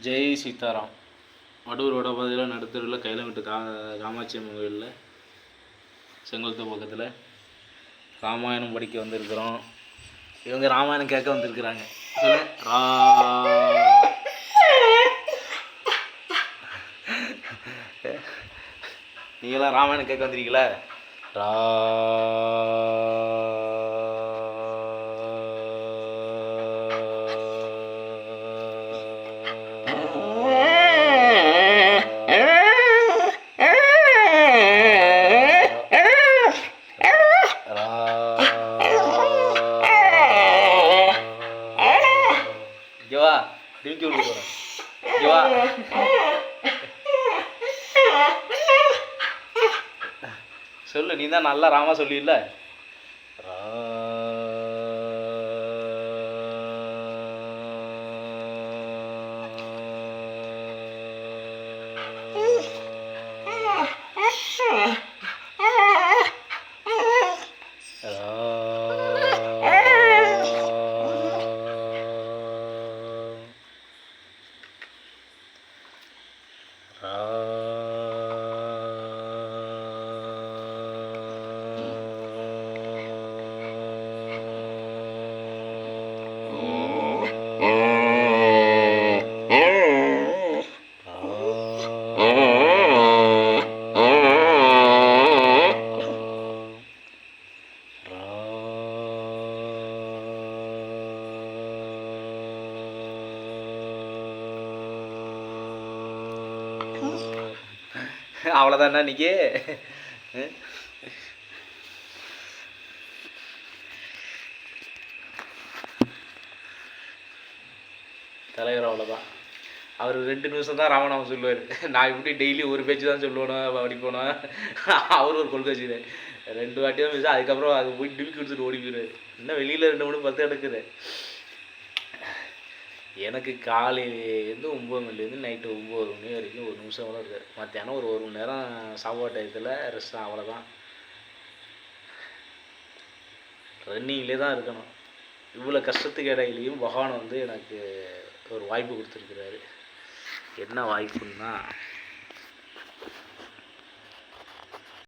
ஜெய் சீதாராம். வடூரோட பகுதியில் நடுத்தருவில் கையில் விட்டு காமாட்சி அம்மன் கோயிலில் செங்கல்த்து பக்கத்தில் ராமாயணம் படிக்க வந்திருக்கிறோம். இவங்க ராமாயணம் கேட்க வந்திருக்கிறாங்க. நீங்களாம் ராமாயணம் கேட்க வந்துருக்கீங்களா? ஜவா டிமிக்கி விட்டு போகிறேன். ஜவா சொல்லு, நீ தான் நல்லா ராமா சொல்லிடல. அவ்வளோதாண்ணா இன்னைக்கு. தலைவர் அவ்வளோதான். அவர் 2 நிமிஷம் தான் ராமநாமம் சொல்லுவார். நான் இப்படி டெய்லி ஒரு பேச்சு தான் சொல்லணும் படிக்கணும். அவர் ஒரு கொள்கை வச்சுக்கிறேன். 2 வாட்டி தான் பேச, அதுக்கப்புறம் அது போய் டிமிக்கி கொடுத்துட்டு ஓடி போயிடுவார். இன்னும் வெளியில் 2 மணி 10 எடுக்குது. எனக்கு காலையிலேருந்து 9 மணிலேருந்து நைட்டு 9 மணி வரைக்கும் 1 நிமிஷம் கூட இருக்காது. மத்தியானம் ஒரு 1 மணி நேரம் சாப்பாடு டயத்தில் ரெஸ்ட் தான். அவ்வளோதான். ரன்னிங்லேயே தான் இருக்கணும். இவ்வளோ கஷ்டத்துக்கு இடையிலையும் பகவான் வந்து எனக்கு ஒரு வாய்ப்பு கொடுத்துருக்குறாரு. என்ன வாய்ப்புன்னா,